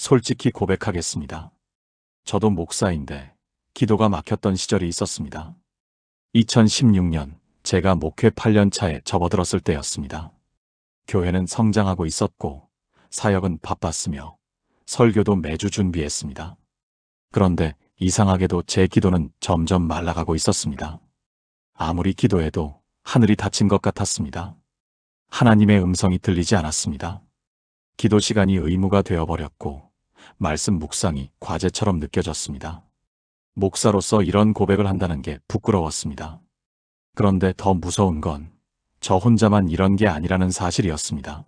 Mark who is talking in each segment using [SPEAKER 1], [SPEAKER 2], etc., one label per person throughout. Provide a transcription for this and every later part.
[SPEAKER 1] 솔직히 고백하겠습니다. 저도 목사인데 기도가 막혔던 시절이 있었습니다. 2016년 제가 목회 8년 차에 접어들었을 때였습니다. 교회는 성장하고 있었고 사역은 바빴으며 설교도 매주 준비했습니다. 그런데 이상하게도 제 기도는 점점 말라가고 있었습니다. 아무리 기도해도 하늘이 닫힌 것 같았습니다. 하나님의 음성이 들리지 않았습니다. 기도 시간이 의무가 되어버렸고 말씀 묵상이 과제처럼 느껴졌습니다. 목사로서 이런 고백을 한다는 게 부끄러웠습니다. 그런데 더 무서운 건 저 혼자만 이런 게 아니라는 사실이었습니다.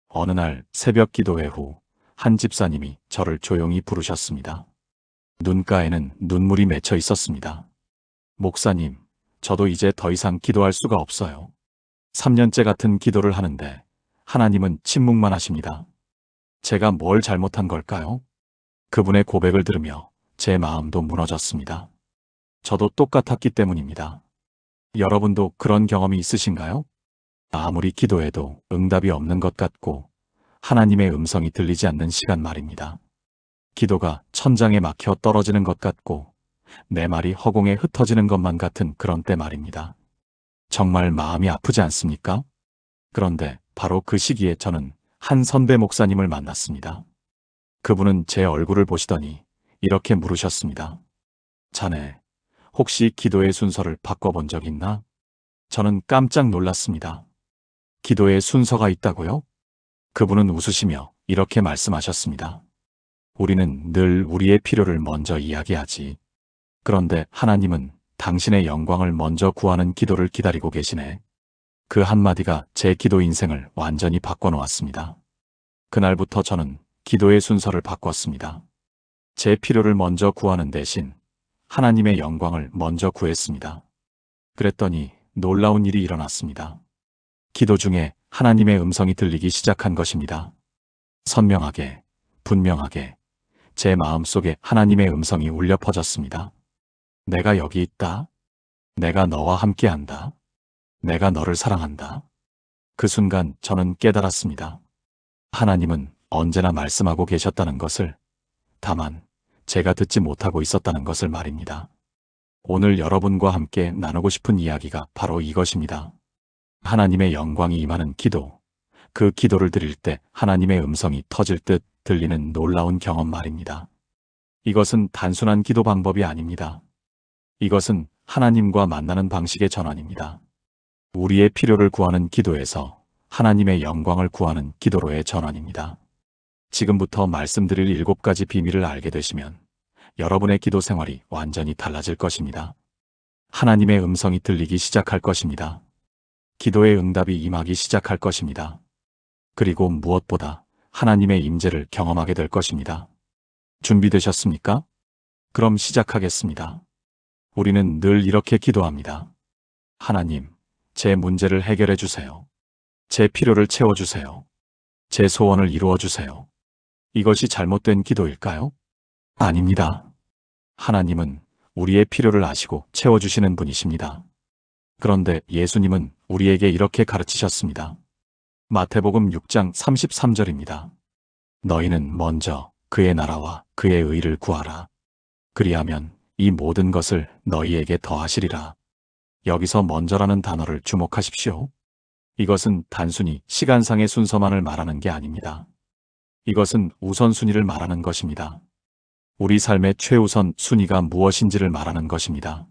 [SPEAKER 1] 어느 날 새벽 기도회 후 한 집사님이 저를 조용히 부르셨습니다. 눈가에는 눈물이 맺혀 있었습니다. 목사님, 저도 이제 더 이상 기도할 수가 없어요. 3년째 같은 기도를 하는데 하나님은 침묵만 하십니다. 제가 뭘 잘못한 걸까요? 그분의 고백을 들으며 제 마음도 무너졌습니다. 저도 똑같았기 때문입니다. 여러분도 그런 경험이 있으신가요? 아무리 기도해도 응답이 없는 것 같고 하나님의 음성이 들리지 않는 시간 말입니다. 기도가 천장에 막혀 떨어지는 것 같고 내 말이 허공에 흩어지는 것만 같은 그런 때 말입니다. 정말 마음이 아프지 않습니까? 그런데 바로 그 시기에 저는 한 선배 목사님을 만났습니다. 그분은 제 얼굴을 보시더니 이렇게 물으셨습니다. 자네, 혹시 기도의 순서를 바꿔본 적 있나? 저는 깜짝 놀랐습니다. 기도의 순서가 있다고요? 그분은 웃으시며 이렇게 말씀하셨습니다. 우리는 늘 우리의 필요를 먼저 이야기하지. 그런데 하나님은 당신의 영광을 먼저 구하는 기도를 기다리고 계시네. 그 한마디가 제 기도 인생을 완전히 바꿔놓았습니다. 그날부터 저는 기도의 순서를 바꿨습니다. 제 필요를 먼저 구하는 대신 하나님의 영광을 먼저 구했습니다. 그랬더니 놀라운 일이 일어났습니다. 기도 중에 하나님의 음성이 들리기 시작한 것입니다. 선명하게, 분명하게 제 마음속에 하나님의 음성이 울려 퍼졌습니다. 내가 여기 있다. 내가 너와 함께한다. 내가 너를 사랑한다. 그 순간 저는 깨달았습니다. 하나님은 언제나 말씀하고 계셨다는 것을, 다만 제가 듣지 못하고 있었다는 것을 말입니다. 오늘 여러분과 함께 나누고 싶은 이야기가 바로 이것입니다. 하나님의 영광이 임하는 기도, 그 기도를 드릴 때 하나님의 음성이 터질 듯 들리는 놀라운 경험 말입니다. 이것은 단순한 기도 방법이 아닙니다. 이것은 하나님과 만나는 방식의 전환입니다. 우리의 필요를 구하는 기도에서 하나님의 영광을 구하는 기도로의 전환입니다. 지금부터 말씀드릴 7가지 비밀을 알게 되시면 여러분의 기도 생활이 완전히 달라질 것입니다. 하나님의 음성이 들리기 시작할 것입니다. 기도의 응답이 임하기 시작할 것입니다. 그리고 무엇보다 하나님의 임재를 경험하게 될 것입니다. 준비되셨습니까? 그럼 시작하겠습니다. 우리는 늘 이렇게 기도합니다. 하나님, 제 문제를 해결해 주세요. 제 필요를 채워주세요. 제 소원을 이루어 주세요. 이것이 잘못된 기도일까요? 아닙니다. 하나님은 우리의 필요를 아시고 채워주시는 분이십니다. 그런데 예수님은 우리에게 이렇게 가르치셨습니다. 마태복음 6장 33절입니다. 너희는 먼저 그의 나라와 그의 의를 구하라. 그리하면 이 모든 것을 너희에게 더하시리라. 여기서 먼저라는 단어를 주목하십시오. 이것은 단순히 시간상의 순서만을 말하는 게 아닙니다. 이것은 우선순위를 말하는 것입니다. 우리 삶의 최우선 순위가 무엇인지를 말하는 것입니다.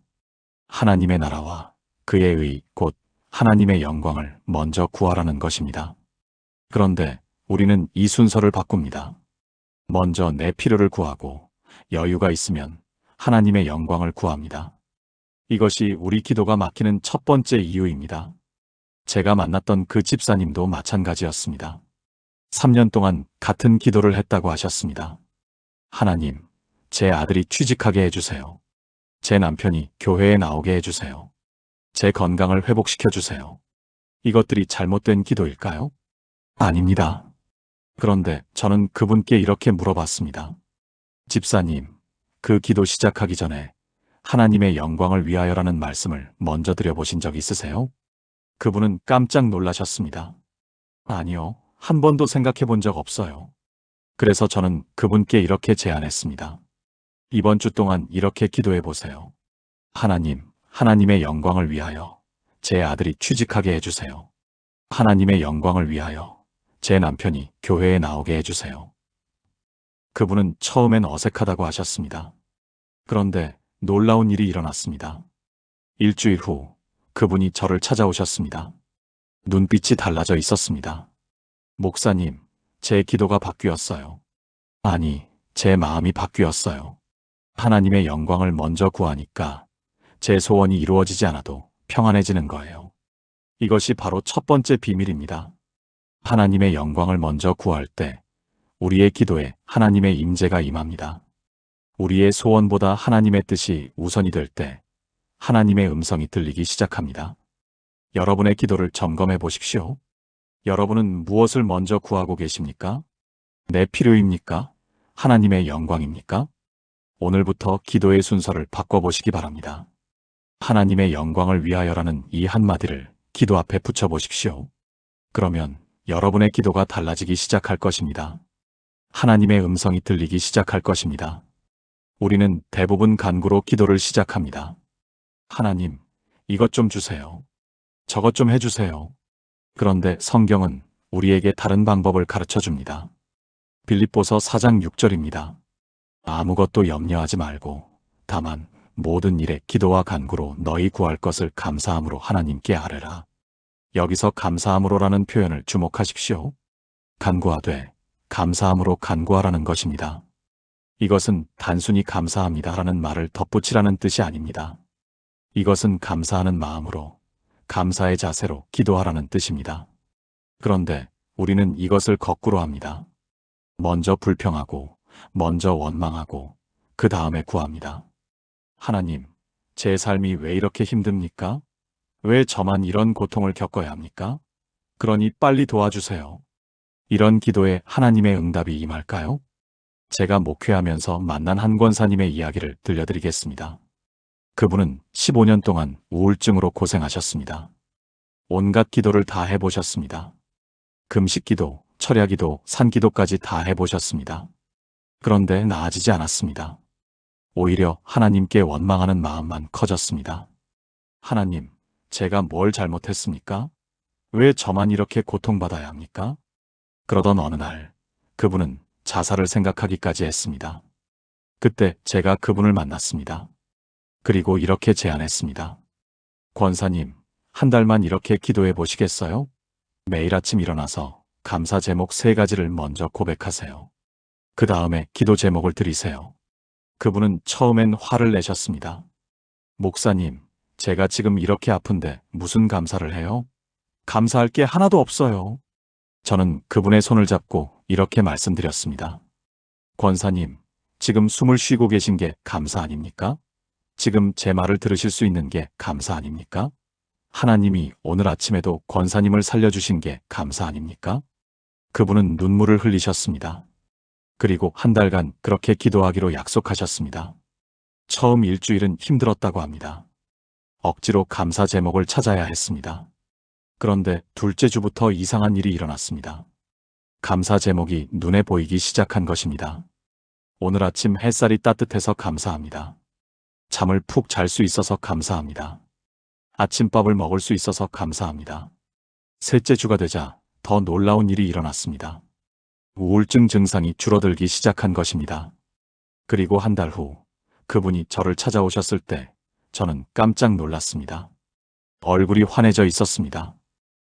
[SPEAKER 1] 하나님의 나라와 그의 의, 곧 하나님의 영광을 먼저 구하라는 것입니다. 그런데 우리는 이 순서를 바꿉니다. 먼저 내 필요를 구하고 여유가 있으면 하나님의 영광을 구합니다. 이것이 우리 기도가 막히는 첫 번째 이유입니다. 제가 만났던 그 집사님도 마찬가지였습니다. 3년 동안 같은 기도를 했다고 하셨습니다. 하나님, 제 아들이 취직하게 해주세요. 제 남편이 교회에 나오게 해주세요. 제 건강을 회복시켜 주세요. 이것들이 잘못된 기도일까요? 아닙니다. 그런데 저는 그분께 이렇게 물어봤습니다. 집사님, 그 기도 시작하기 전에 하나님의 영광을 위하여라는 말씀을 먼저 드려보신 적 있으세요? 그분은 깜짝 놀라셨습니다. 아니요, 한 번도 생각해 본 적 없어요. 그래서 저는 그분께 이렇게 제안했습니다. 이번 주 동안 이렇게 기도해 보세요. 하나님, 하나님의 영광을 위하여 제 아들이 취직하게 해주세요. 하나님의 영광을 위하여 제 남편이 교회에 나오게 해주세요. 그분은 처음엔 어색하다고 하셨습니다. 그런데 놀라운 일이 일어났습니다. 일주일 후 그분이 저를 찾아오셨습니다. 눈빛이 달라져 있었습니다. 목사님, 제 기도가 바뀌었어요. 아니, 제 마음이 바뀌었어요. 하나님의 영광을 먼저 구하니까 제 소원이 이루어지지 않아도 평안해지는 거예요. 이것이 바로 첫 번째 비밀입니다. 하나님의 영광을 먼저 구할 때 우리의 기도에 하나님의 임재가 임합니다. 우리의 소원보다 하나님의 뜻이 우선이 될 때 하나님의 음성이 들리기 시작합니다. 여러분의 기도를 점검해 보십시오. 여러분은 무엇을 먼저 구하고 계십니까? 내 필요입니까? 하나님의 영광입니까? 오늘부터 기도의 순서를 바꿔보시기 바랍니다. 하나님의 영광을 위하여라는 이 한마디를 기도 앞에 붙여보십시오. 그러면 여러분의 기도가 달라지기 시작할 것입니다. 하나님의 음성이 들리기 시작할 것입니다. 우리는 대부분 간구로 기도를 시작합니다. 하나님, 이것 좀 주세요. 저것 좀 해주세요. 그런데 성경은 우리에게 다른 방법을 가르쳐 줍니다. 빌립보서 4장 6절입니다. 아무것도 염려하지 말고 다만 모든 일에 기도와 간구로 너희 구할 것을 감사함으로 하나님께 아뢰라. 여기서 감사함으로라는 표현을 주목하십시오. 간구하되 감사함으로 간구하라는 것입니다. 이것은 단순히 감사합니다라는 말을 덧붙이라는 뜻이 아닙니다. 이것은 감사하는 마음으로, 감사의 자세로 기도하라는 뜻입니다. 그런데 우리는 이것을 거꾸로 합니다. 먼저 불평하고, 먼저 원망하고, 그 다음에 구합니다. 하나님, 제 삶이 왜 이렇게 힘듭니까? 왜 저만 이런 고통을 겪어야 합니까? 그러니 빨리 도와주세요. 이런 기도에 하나님의 응답이 임할까요? 제가 목회하면서 만난 한 권사님의 이야기를 들려드리겠습니다. 그분은 15년 동안 우울증으로 고생하셨습니다. 온갖 기도를 다 해보셨습니다. 금식기도, 철야기도, 산기도까지 다 해보셨습니다. 그런데 나아지지 않았습니다. 오히려 하나님께 원망하는 마음만 커졌습니다. 하나님, 제가 뭘 잘못했습니까? 왜 저만 이렇게 고통받아야 합니까? 그러던 어느 날, 그분은 자살을 생각하기까지 했습니다. 그때 제가 그분을 만났습니다. 그리고 이렇게 제안했습니다. 권사님, 한 달만 이렇게 기도해 보시겠어요? 매일 아침 일어나서 감사 제목 3가지를 먼저 고백하세요. 그 다음에 기도 제목을 드리세요. 그분은 처음엔 화를 내셨습니다. 목사님, 제가 지금 이렇게 아픈데 무슨 감사를 해요? 감사할 게 하나도 없어요. 저는 그분의 손을 잡고 이렇게 말씀드렸습니다. 권사님, 지금 숨을 쉬고 계신 게 감사 아닙니까? 지금 제 말을 들으실 수 있는 게 감사 아닙니까? 하나님이 오늘 아침에도 권사님을 살려주신 게 감사 아닙니까? 그분은 눈물을 흘리셨습니다. 그리고 한 달간 그렇게 기도하기로 약속하셨습니다. 처음 일주일은 힘들었다고 합니다. 억지로 감사 제목을 찾아야 했습니다. 그런데 둘째 주부터 이상한 일이 일어났습니다. 감사 제목이 눈에 보이기 시작한 것입니다. 오늘 아침 햇살이 따뜻해서 감사합니다. 잠을 푹 잘 수 있어서 감사합니다. 아침밥을 먹을 수 있어서 감사합니다. 셋째 주가 되자 더 놀라운 일이 일어났습니다. 우울증 증상이 줄어들기 시작한 것입니다. 그리고 한 달 후 그분이 저를 찾아오셨을 때 저는 깜짝 놀랐습니다. 얼굴이 환해져 있었습니다.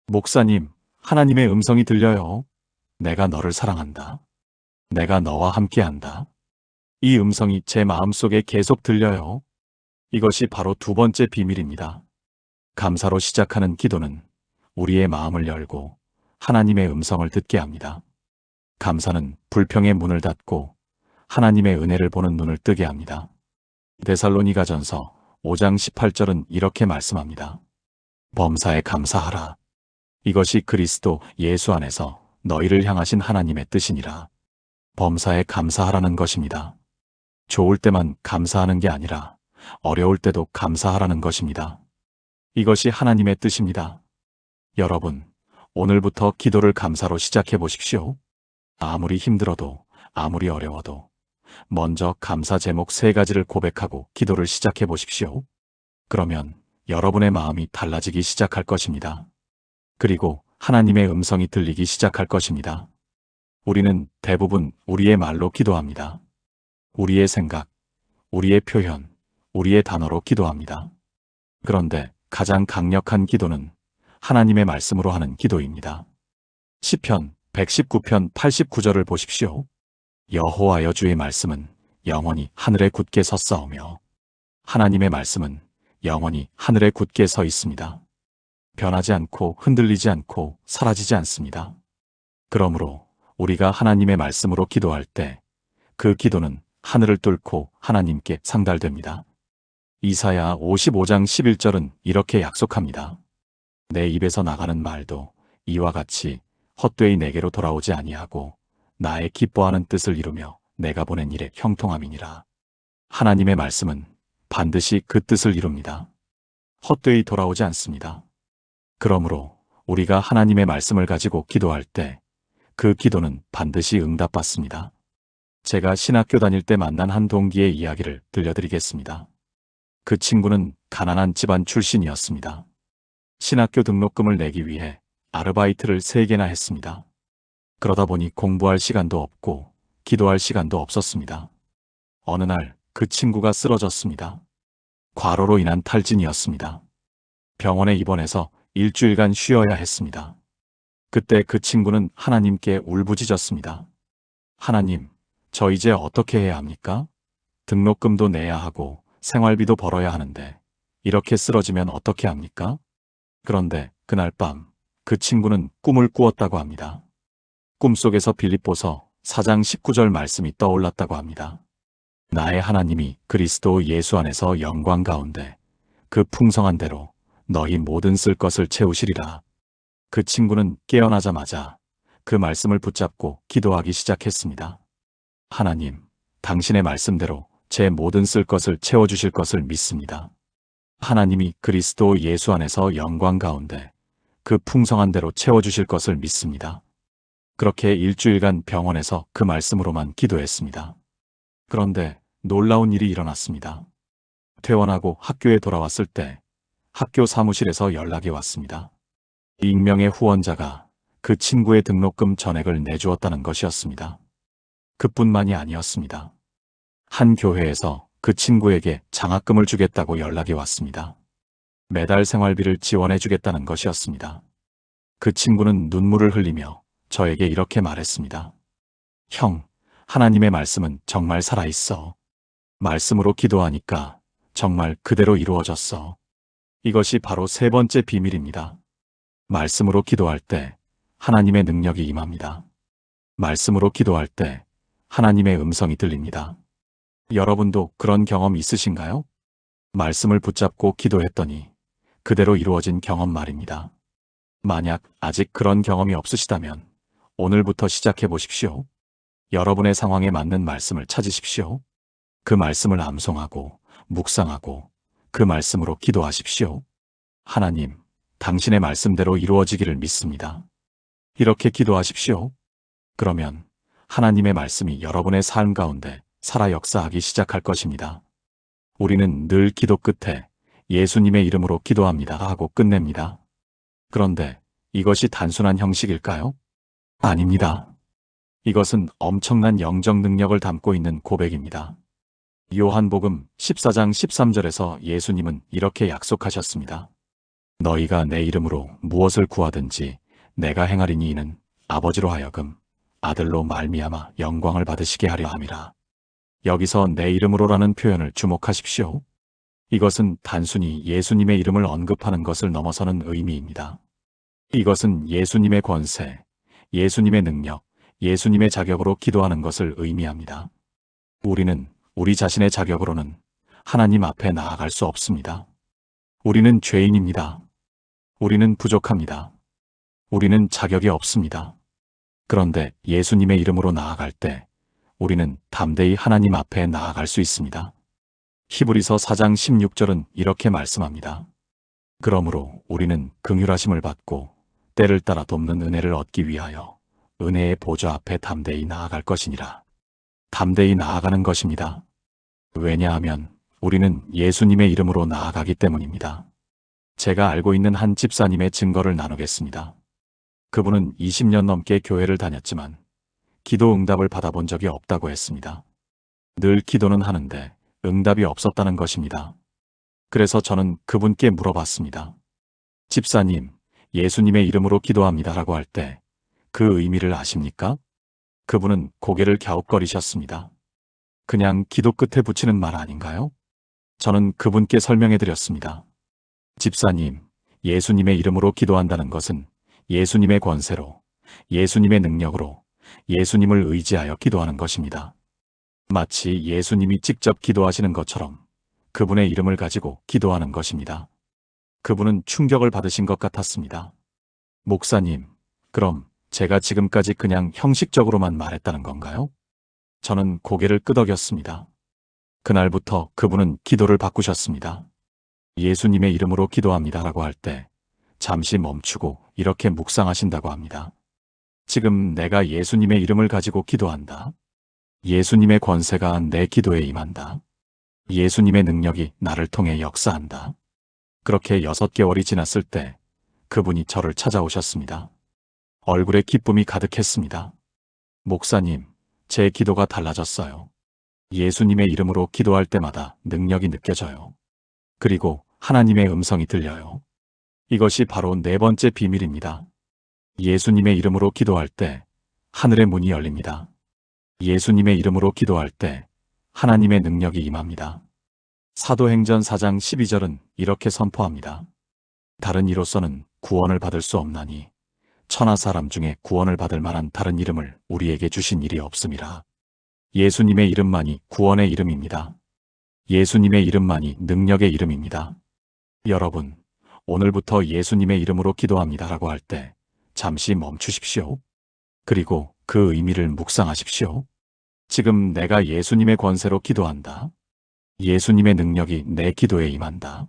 [SPEAKER 1] 목사님, 하나님의 음성이 들려요. 내가 너를 사랑한다. 내가 너와 함께한다. 이 음성이 제 마음속에 계속 들려요. 이것이 바로 두 번째 비밀입니다. 감사로 시작하는 기도는 우리의 마음을 열고 하나님의 음성을 듣게 합니다. 감사는 불평의 문을 닫고 하나님의 은혜를 보는 눈을 뜨게 합니다. 데살로니가전서 5장 18절은 이렇게 말씀합니다. 범사에 감사하라. 이것이 그리스도 예수 안에서 너희를 향하신 하나님의 뜻이니라. 범사에 감사하라는 것입니다. 좋을 때만 감사하는 게 아니라 어려울 때도 감사하라는 것입니다. 이것이 하나님의 뜻입니다. 여러분, 오늘부터 기도를 감사로 시작해 보십시오. 아무리 힘들어도 아무리 어려워도 먼저 감사 제목 3가지를 고백하고 기도를 시작해 보십시오. 그러면 여러분의 마음이 달라지기 시작할 것입니다. 그리고 하나님의 음성이 들리기 시작할 것입니다. 우리는 대부분 우리의 말로 기도합니다. 우리의 생각, 우리의 표현, 우리의 단어로 기도합니다. 그런데 가장 강력한 기도는 하나님의 말씀으로 하는 기도입니다. 시편 119편 89절을 보십시오. 여호와여 주의 말씀은 영원히 하늘에 굳게 섰사오며 하나님의 말씀은 영원히 하늘에 굳게 서 있습니다. 변하지 않고 흔들리지 않고 사라지지 않습니다. 그러므로 우리가 하나님의 말씀으로 기도할 때 그 기도는 하늘을 뚫고 하나님께 상달됩니다. 이사야 55장 11절은 이렇게 약속합니다. 내 입에서 나가는 말도 이와 같이 헛되이 내게로 돌아오지 아니하고 나의 기뻐하는 뜻을 이루며 내가 보낸 일에 형통함이니라. 하나님의 말씀은 반드시 그 뜻을 이룹니다. 헛되이 돌아오지 않습니다. 그러므로 우리가 하나님의 말씀을 가지고 기도할 때 그 기도는 반드시 응답받습니다. 제가 신학교 다닐 때 만난 한 동기의 이야기를 들려드리겠습니다. 그 친구는 가난한 집안 출신이었습니다. 신학교 등록금을 내기 위해 아르바이트를 3개나 했습니다. 그러다 보니 공부할 시간도 없고 기도할 시간도 없었습니다. 어느 날 그 친구가 쓰러졌습니다. 과로로 인한 탈진이었습니다. 병원에 입원해서 일주일간 쉬어야 했습니다. 그때 그 친구는 하나님께 울부짖었습니다. 하나님, 저 이제 어떻게 해야 합니까? 등록금도 내야 하고 생활비도 벌어야 하는데 이렇게 쓰러지면 어떻게 합니까? 그런데 그날 밤 그 친구는 꿈을 꾸었다고 합니다. 꿈속에서 빌립보서 4장 19절 말씀이 떠올랐다고 합니다. 나의 하나님이 그리스도 예수 안에서 영광 가운데 그 풍성한 대로 너희 모든 쓸 것을 채우시리라. 그 친구는 깨어나자마자 그 말씀을 붙잡고 기도하기 시작했습니다. 하나님, 당신의 말씀대로 제 모든 쓸 것을 채워주실 것을 믿습니다. 하나님이 그리스도 예수 안에서 영광 가운데 그 풍성한 대로 채워주실 것을 믿습니다. 그렇게 일주일간 병원에서 그 말씀으로만 기도했습니다. 그런데 놀라운 일이 일어났습니다. 퇴원하고 학교에 돌아왔을 때 학교 사무실에서 연락이 왔습니다. 익명의 후원자가 그 친구의 등록금 전액을 내주었다는 것이었습니다. 그뿐만이 아니었습니다. 한 교회에서 그 친구에게 장학금을 주겠다고 연락이 왔습니다. 매달 생활비를 지원해 주겠다는 것이었습니다. 그 친구는 눈물을 흘리며 저에게 이렇게 말했습니다. 형, 하나님의 말씀은 정말 살아있어. 말씀으로 기도하니까 정말 그대로 이루어졌어. 이것이 바로 3번째 비밀입니다. 말씀으로 기도할 때 하나님의 능력이 임합니다. 말씀으로 기도할 때 하나님의 음성이 들립니다. 여러분도 그런 경험 있으신가요? 말씀을 붙잡고 기도했더니 그대로 이루어진 경험 말입니다. 만약 아직 그런 경험이 없으시다면 오늘부터 시작해 보십시오. 여러분의 상황에 맞는 말씀을 찾으십시오. 그 말씀을 암송하고 묵상하고 그 말씀으로 기도하십시오. 하나님, 당신의 말씀대로 이루어지기를 믿습니다. 이렇게 기도하십시오. 그러면 하나님의 말씀이 여러분의 삶 가운데 살아 역사하기 시작할 것입니다. 우리는 늘 기도 끝에 예수님의 이름으로 기도합니다 하고 끝냅니다. 그런데 이것이 단순한 형식일까요? 아닙니다. 이것은 엄청난 영적 능력을 담고 있는 고백입니다. 요한복음 14장 13절에서 예수님은 이렇게 약속하셨습니다. 너희가 내 이름으로 무엇을 구하든지 내가 행하리니 이는 아버지로 하여금 아들로 말미암아 영광을 받으시게 하려 함이라. 여기서 내 이름으로라는 표현을 주목하십시오. 이것은 단순히 예수님의 이름을 언급하는 것을 넘어서는 의미입니다. 이것은 예수님의 권세, 예수님의 능력, 예수님의 자격으로 기도하는 것을 의미합니다. 우리는 우리 자신의 자격으로는 하나님 앞에 나아갈 수 없습니다. 우리는 죄인입니다. 우리는 부족합니다. 우리는 자격이 없습니다. 그런데 예수님의 이름으로 나아갈 때 우리는 담대히 하나님 앞에 나아갈 수 있습니다. 히브리서 4장 16절은 이렇게 말씀합니다. 그러므로 우리는 긍휼하심을 받고 때를 따라 돕는 은혜를 얻기 위하여 은혜의 보좌 앞에 담대히 나아갈 것이니라. 담대히 나아가는 것입니다. 왜냐하면 우리는 예수님의 이름으로 나아가기 때문입니다. 제가 알고 있는 한 집사님의 증거를 나누겠습니다. 그분은 20년 넘게 교회를 다녔지만 기도 응답을 받아본 적이 없다고 했습니다. 늘 기도는 하는데 응답이 없었다는 것입니다. 그래서 저는 그분께 물어봤습니다. 집사님, 예수님의 이름으로 기도합니다라고 할 때 그 의미를 아십니까? 그분은 고개를 갸웃거리셨습니다. 그냥 기도 끝에 붙이는 말 아닌가요? 저는 그분께 설명해 드렸습니다. 집사님, 예수님의 이름으로 기도한다는 것은 예수님의 권세로, 예수님의 능력으로, 예수님을 의지하여 기도하는 것입니다. 마치 예수님이 직접 기도하시는 것처럼 그분의 이름을 가지고 기도하는 것입니다. 그분은 충격을 받으신 것 같았습니다. 목사님, 그럼 제가 지금까지 그냥 형식적으로만 말했다는 건가요? 저는 고개를 끄덕였습니다. 그날부터 그분은 기도를 바꾸셨습니다. 예수님의 이름으로 기도합니다라고 할 때 잠시 멈추고 이렇게 묵상하신다고 합니다. 지금 내가 예수님의 이름을 가지고 기도한다. 예수님의 권세가 내 기도에 임한다. 예수님의 능력이 나를 통해 역사한다. 그렇게 6개월이 지났을 때 그분이 저를 찾아오셨습니다. 얼굴에 기쁨이 가득했습니다. 목사님, 제 기도가 달라졌어요. 예수님의 이름으로 기도할 때마다 능력이 느껴져요. 그리고 하나님의 음성이 들려요. 이것이 바로 네 번째 비밀입니다. 예수님의 이름으로 기도할 때 하늘의 문이 열립니다. 예수님의 이름으로 기도할 때 하나님의 능력이 임합니다. 사도행전 4장 12절은 이렇게 선포합니다. 다른 이로서는 구원을 받을 수 없나니 천하 사람 중에 구원을 받을 만한 다른 이름을 우리에게 주신 일이 없음이라. 예수님의 이름만이 구원의 이름입니다. 예수님의 이름만이 능력의 이름입니다. 여러분, 오늘부터 예수님의 이름으로 기도합니다라고 할 때 잠시 멈추십시오. 그리고 그 의미를 묵상하십시오. 지금 내가 예수님의 권세로 기도한다. 예수님의 능력이 내 기도에 임한다.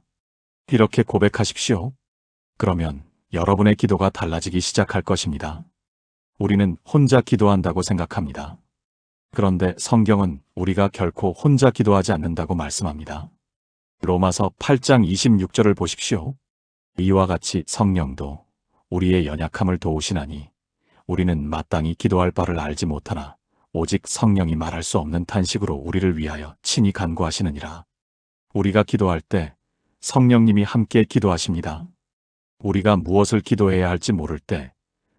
[SPEAKER 1] 이렇게 고백하십시오. 그러면 여러분의 기도가 달라지기 시작할 것입니다. 우리는 혼자 기도한다고 생각합니다. 그런데 성경은 우리가 결코 혼자 기도하지 않는다고 말씀합니다. 로마서 8장 26절을 보십시오. 이와 같이 성령도 우리의 연약함을 도우시나니 우리는 마땅히 기도할 바를 알지 못하나 오직 성령이 말할 수 없는 탄식으로 우리를 위하여 친히 간구하시느니라. 우리가 기도할 때 성령님이 함께 기도하십니다. 우리가 무엇을 기도해야 할지 모를 때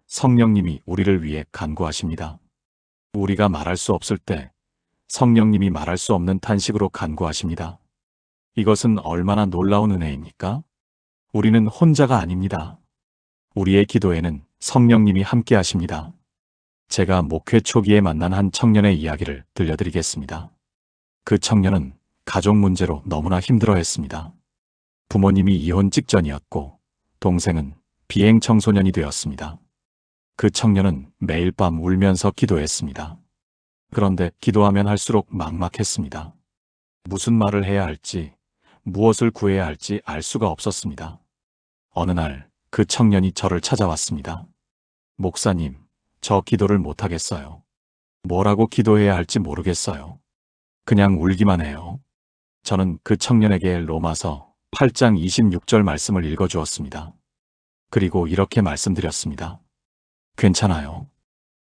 [SPEAKER 1] 성령님이 우리를 위해 간구하십니다. 우리가 말할 수 없을 때 성령님이 말할 수 없는 탄식으로 간구하십니다. 이것은 얼마나 놀라운 은혜입니까? 우리는 혼자가 아닙니다. 우리의 기도에는 성령님이 함께 하십니다. 제가 목회 초기에 만난 한 청년의 이야기를 들려드리겠습니다. 그 청년은 가족 문제로 너무나 힘들어했습니다. 부모님이 이혼 직전이었고 동생은 비행 청소년이 되었습니다. 그 청년은 매일 밤 울면서 기도했습니다. 그런데 기도하면 할수록 막막했습니다. 무슨 말을 해야 할지, 무엇을 구해야 할지 알 수가 없었습니다. 어느 날 그 청년이 저를 찾아왔습니다. 목사님, 저 기도를 못하겠어요. 뭐라고 기도해야 할지 모르겠어요. 그냥 울기만 해요. 저는 그 청년에게 로마서 8장 26절 말씀을 읽어주었습니다. 그리고 이렇게 말씀드렸습니다. 괜찮아요.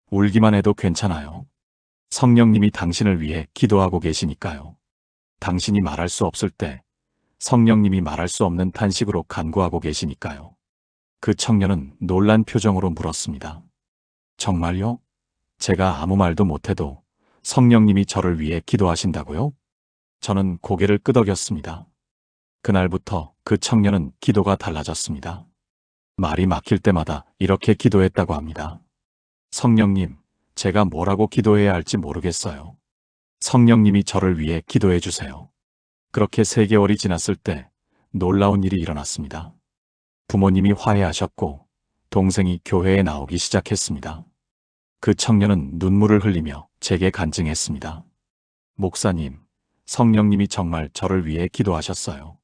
[SPEAKER 1] 울기만 해도 괜찮아요. 성령님이 당신을 위해 기도하고 계시니까요. 당신이 말할 수 없을 때 성령님이 말할 수 없는 탄식으로 간구하고 계시니까요. 그 청년은 놀란 표정으로 물었습니다. 정말요? 제가 아무 말도 못해도 성령님이 저를 위해 기도하신다고요? 저는 고개를 끄덕였습니다. 그날부터 그 청년은 기도가 달라졌습니다. 말이 막힐 때마다 이렇게 기도했다고 합니다. 성령님, 제가 뭐라고 기도해야 할지 모르겠어요. 성령님이 저를 위해 기도해 주세요. 그렇게 3개월이 지났을 때 놀라운 일이 일어났습니다. 부모님이 화해하셨고 동생이 교회에 나오기 시작했습니다. 그 청년은 눈물을 흘리며 제게 간증했습니다. 목사님, 성령님이 정말 저를 위해 기도하셨어요.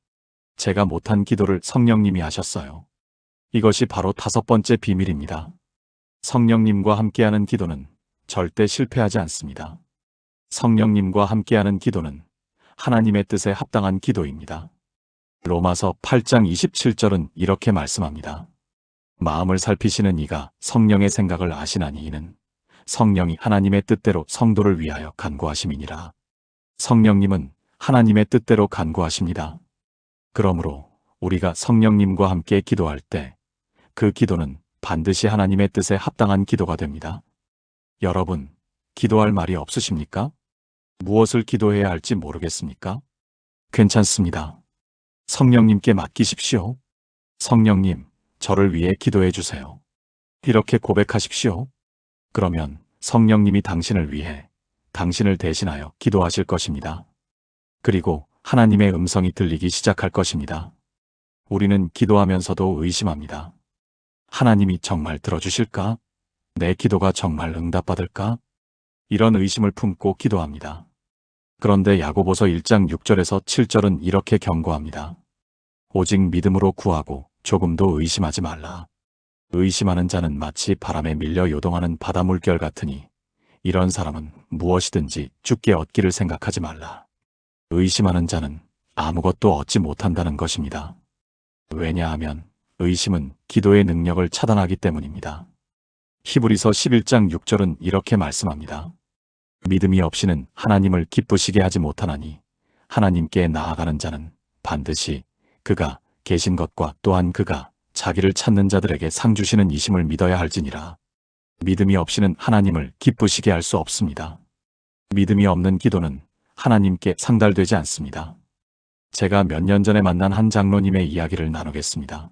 [SPEAKER 1] 제가 못한 기도를 성령님이 하셨어요. 이것이 바로 5번째 비밀입니다. 성령님과 함께하는 기도는 절대 실패하지 않습니다. 성령님과 함께하는 기도는 하나님의 뜻에 합당한 기도입니다. 로마서 8장 27절은 이렇게 말씀합니다. 마음을 살피시는 이가 성령의 생각을 아시나니 이는 성령이 하나님의 뜻대로 성도를 위하여 간구하심이니라. 성령님은 하나님의 뜻대로 간구하십니다. 그러므로 우리가 성령님과 함께 기도할 때 그 기도는 반드시 하나님의 뜻에 합당한 기도가 됩니다. 여러분, 기도할 말이 없으십니까? 무엇을 기도해야 할지 모르겠습니까? 괜찮습니다. 성령님께 맡기십시오. 성령님, 저를 위해 기도해 주세요. 이렇게 고백하십시오. 그러면 성령님이 당신을 위해, 당신을 대신하여 기도하실 것입니다. 그리고 하나님의 음성이 들리기 시작할 것입니다. 우리는 기도하면서도 의심합니다. 하나님이 정말 들어주실까? 내 기도가 정말 응답받을까? 이런 의심을 품고 기도합니다. 그런데 야고보서 1장 6절에서 7절은 이렇게 경고합니다. 오직 믿음으로 구하고 조금도 의심하지 말라. 의심하는 자는 마치 바람에 밀려 요동하는 바다 물결 같으니 이런 사람은 무엇이든지 죽게 얻기를 생각하지 말라. 의심하는 자는 아무것도 얻지 못한다는 것입니다. 왜냐하면 의심은 기도의 능력을 차단하기 때문입니다. 히브리서 11장 6절은 이렇게 말씀합니다. 믿음이 없이는 하나님을 기쁘시게 하지 못하나니 하나님께 나아가는 자는 반드시 그가 계신 것과 또한 그가 자기를 찾는 자들에게 상 주시는 이심을 믿어야 할지니라. 믿음이 없이는 하나님을 기쁘시게 할 수 없습니다. 믿음이 없는 기도는 하나님께 상달되지 않습니다. 제가 몇 년 전에 만난 한 장로님의 이야기를 나누겠습니다.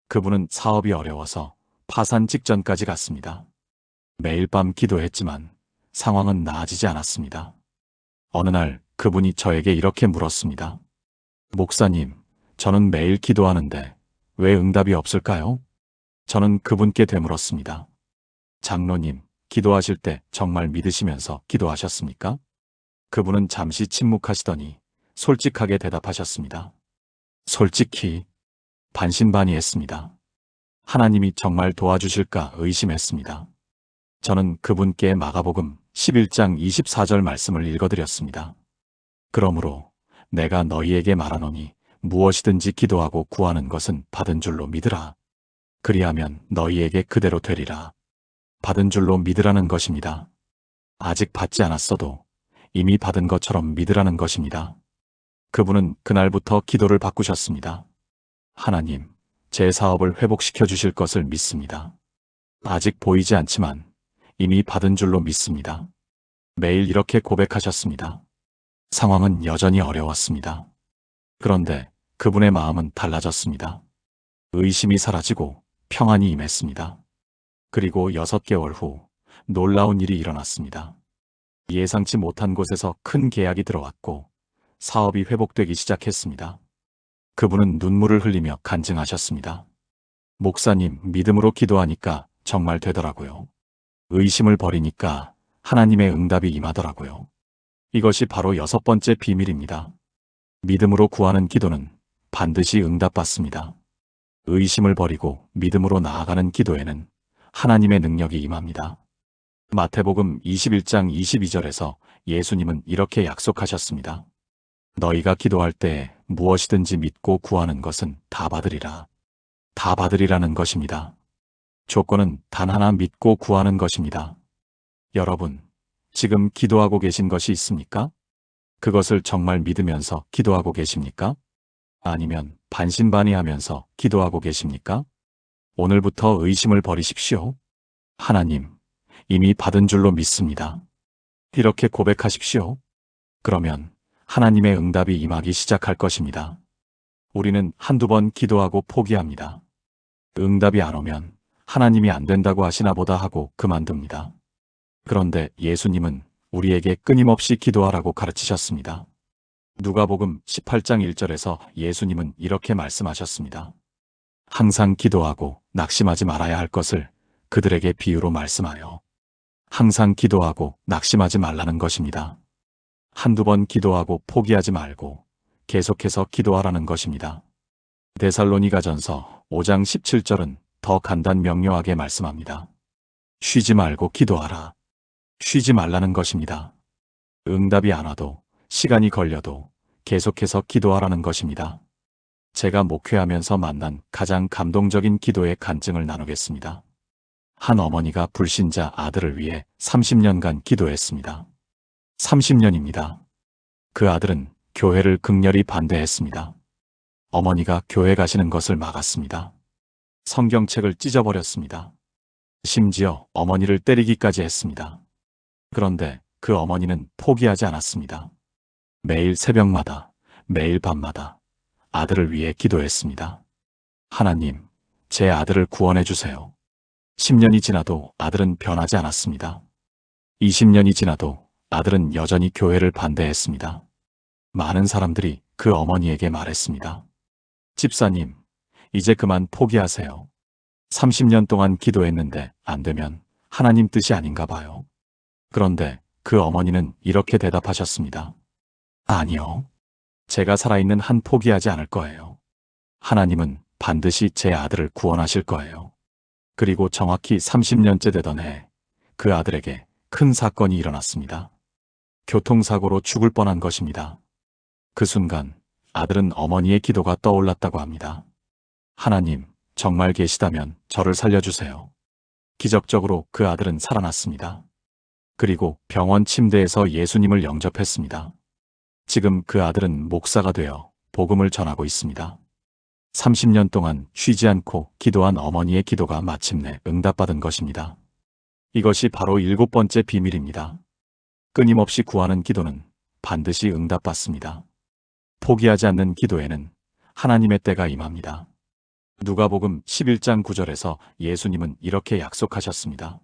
[SPEAKER 1] 그분은 사업이 어려워서 파산 직전까지 갔습니다. 매일 밤 기도했지만 상황은 나아지지 않았습니다. 어느 날 그분이 저에게 이렇게 물었습니다. 목사님, 저는 매일 기도하는데 왜 응답이 없을까요? 저는 그분께 되물었습니다. 장로님, 기도하실 때 정말 믿으시면서 기도하셨습니까? 그분은 잠시 침묵하시더니 솔직하게 대답하셨습니다. 솔직히 반신반의했습니다. 하나님이 정말 도와주실까 의심했습니다. 저는 그분께 마가복음 11장 24절 말씀을 읽어드렸습니다. 그러므로 내가 너희에게 말하노니 무엇이든지 기도하고 구하는 것은 받은 줄로 믿으라. 그리하면 너희에게 그대로 되리라. 받은 줄로 믿으라는 것입니다. 아직 받지 않았어도 이미 받은 것처럼 믿으라는 것입니다. 그분은 그날부터 기도를 바꾸셨습니다. 하나님, 제 사업을 회복시켜 주실 것을 믿습니다. 아직 보이지 않지만 이미 받은 줄로 믿습니다. 매일 이렇게 고백하셨습니다. 상황은 여전히 어려웠습니다. 그런데 그분의 마음은 달라졌습니다. 의심이 사라지고 평안이 임했습니다. 그리고 6개월 후 놀라운 일이 일어났습니다. 예상치 못한 곳에서 큰 계약이 들어왔고 사업이 회복되기 시작했습니다. 그분은 눈물을 흘리며 간증하셨습니다. 목사님, 믿음으로 기도하니까 정말 되더라고요. 의심을 버리니까 하나님의 응답이 임하더라고요. 이것이 바로 6번째 비밀입니다. 믿음으로 구하는 기도는 반드시 응답받습니다. 의심을 버리고 믿음으로 나아가는 기도에는 하나님의 능력이 임합니다. 마태복음 21장 22절에서 예수님은 이렇게 약속하셨습니다. 너희가 기도할 때에 무엇이든지 믿고 구하는 것은 다 받으리라. 다 받으리라는 것입니다. 조건은 단 하나 믿고 구하는 것입니다. 여러분, 지금 기도하고 계신 것이 있습니까? 그것을 정말 믿으면서 기도하고 계십니까? 아니면 반신반의하면서 기도하고 계십니까? 오늘부터 의심을 버리십시오. 하나님, 이미 받은 줄로 믿습니다. 이렇게 고백하십시오. 그러면 하나님의 응답이 임하기 시작할 것입니다. 우리는 한두 번 기도하고 포기합니다. 응답이 안 오면 하나님이 안 된다고 하시나 보다 하고 그만둡니다. 그런데 예수님은 우리에게 끊임없이 기도하라고 가르치셨습니다. 누가복음 18장 1절에서 예수님은 이렇게 말씀하셨습니다. 항상 기도하고 낙심하지 말아야 할 것을 그들에게 비유로 말씀하여. 항상 기도하고 낙심하지 말라는 것입니다. 한두 번 기도하고 포기하지 말고 계속해서 기도하라는 것입니다. 데살로니가전서 5장 17절은 더 간단 명료하게 말씀합니다. 쉬지 말고 기도하라. 쉬지 말라는 것입니다. 응답이 안 와도, 시간이 걸려도 계속해서 기도하라는 것입니다. 제가 목회하면서 만난 가장 감동적인 기도의 간증을 나누겠습니다. 한 어머니가 불신자 아들을 위해 30년간 기도했습니다. 30년입니다. 그 아들은 교회를 극렬히 반대했습니다. 어머니가 교회 가시는 것을 막았습니다. 성경책을 찢어버렸습니다. 심지어 어머니를 때리기까지 했습니다. 그런데 그 어머니는 포기하지 않았습니다. 매일 새벽마다, 매일 밤마다 아들을 위해 기도했습니다. 하나님, 제 아들을 구원해 주세요. 10년이 지나도 아들은 변하지 않았습니다. 20년이 지나도 아들은 여전히 교회를 반대했습니다. 많은 사람들이 그 어머니에게 말했습니다. 집사님, 이제 그만 포기하세요. 30년 동안 기도했는데 안 되면 하나님 뜻이 아닌가 봐요. 그런데 그 어머니는 이렇게 대답하셨습니다. 아니요. 제가 살아있는 한 포기하지 않을 거예요. 하나님은 반드시 제 아들을 구원하실 거예요. 그리고 정확히 30년째 되던 해, 그 아들에게 큰 사건이 일어났습니다. 교통사고로 죽을 뻔한 것입니다. 그 순간 아들은 어머니의 기도가 떠올랐다고 합니다. 하나님, 정말 계시다면 저를 살려주세요. 기적적으로 그 아들은 살아났습니다. 그리고 병원 침대에서 예수님을 영접했습니다. 지금 그 아들은 목사가 되어 복음을 전하고 있습니다. 30년 동안 쉬지 않고 기도한 어머니의 기도가 마침내 응답받은 것입니다. 이것이 바로 7번째 비밀입니다. 끊임없이 구하는 기도는 반드시 응답받습니다. 포기하지 않는 기도에는 하나님의 때가 임합니다. 누가복음 11장 9절에서 예수님은 이렇게 약속하셨습니다.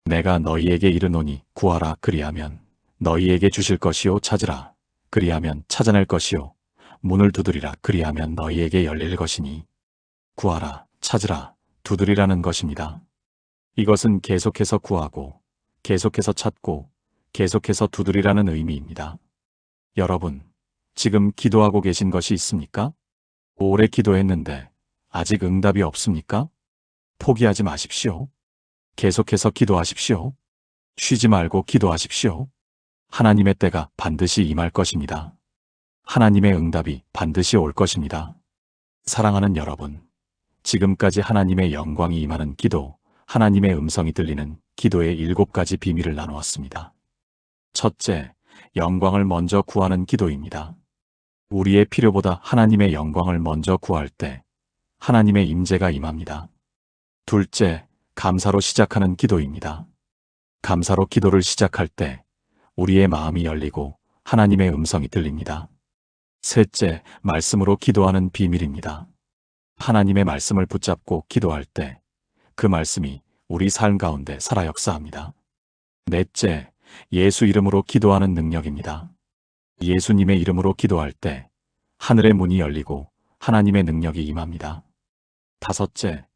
[SPEAKER 1] 내가 너희에게 이르노니 구하라 그리하면 너희에게 주실 것이요 찾으라 그리하면 찾아낼 것이요 문을 두드리라 그리하면 너희에게 열릴 것이니 구하라 찾으라 두드리라는 것입니다. 이것은 계속해서 구하고 계속해서 찾고 계속해서 두드리라는 의미입니다. 여러분, 지금 기도하고 계신 것이 있습니까? 오래 기도했는데 아직 응답이 없습니까? 포기하지 마십시오. 계속해서 기도하십시오. 쉬지 말고 기도하십시오. 하나님의 때가 반드시 임할 것입니다. 하나님의 응답이 반드시 올 것입니다. 사랑하는 여러분, 지금까지 하나님의 영광이 임하는 기도, 하나님의 음성이 들리는 기도의 7가지 비밀을 나누었습니다. 첫째, 영광을 먼저 구하는 기도입니다. 우리의 필요보다 하나님의 영광을 먼저 구할 때 하나님의 임재가 임합니다. 둘째, 감사로 시작하는 기도입니다. 감사로 기도를 시작할 때 우리의 마음이 열리고 하나님의 음성이 들립니다. 셋째, 말씀으로 기도하는 비밀입니다. 하나님의 말씀을 붙잡고 기도할 때 그 말씀이 우리 삶 가운데 살아 역사합니다. 넷째, 예수 이름으로 기도하는 능력입니다. 예수님의 이름으로 기도할 때 하늘의 문이 열리고 하나님의 능력이 임합니다. 다섯째,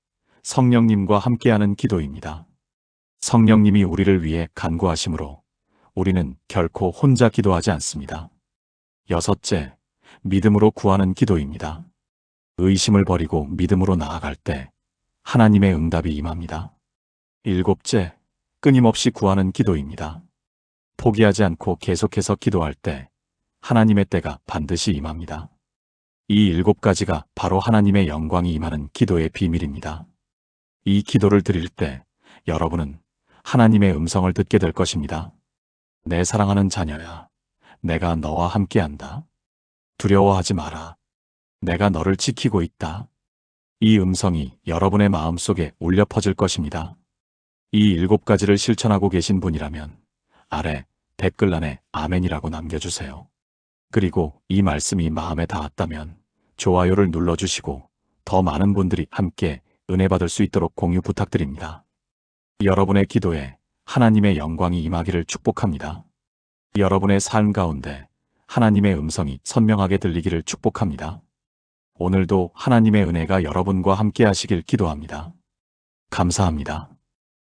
[SPEAKER 1] 성령님과 함께하는 기도입니다. 성령님이 우리를 위해 간구하심으로 우리는 결코 혼자 기도하지 않습니다. 여섯째, 믿음으로 구하는 기도입니다. 의심을 버리고 믿음으로 나아갈 때 하나님의 응답이 임합니다. 일곱째, 끊임없이 구하는 기도입니다. 포기하지 않고 계속해서 기도할 때 하나님의 때가 반드시 임합니다. 이 7가지가 바로 하나님의 영광이 임하는 기도의 비밀입니다. 이 기도를 드릴 때 여러분은 하나님의 음성을 듣게 될 것입니다. 내 사랑하는 자녀야, 내가 너와 함께한다. 두려워하지 마라. 내가 너를 지키고 있다. 이 음성이 여러분의 마음속에 울려 퍼질 것입니다. 이 7가지를 실천하고 계신 분이라면 아래 댓글란에 아멘이라고 남겨주세요. 그리고 이 말씀이 마음에 닿았다면 좋아요를 눌러주시고 더 많은 분들이 함께 은혜 받을 수 있도록 공유 부탁드립니다. 여러분의 기도에 하나님의 영광이 임하기를 축복합니다. 여러분의 삶 가운데 하나님의 음성이 선명하게 들리기를 축복합니다. 오늘도 하나님의 은혜가 여러분과 함께 하시길 기도합니다. 감사합니다.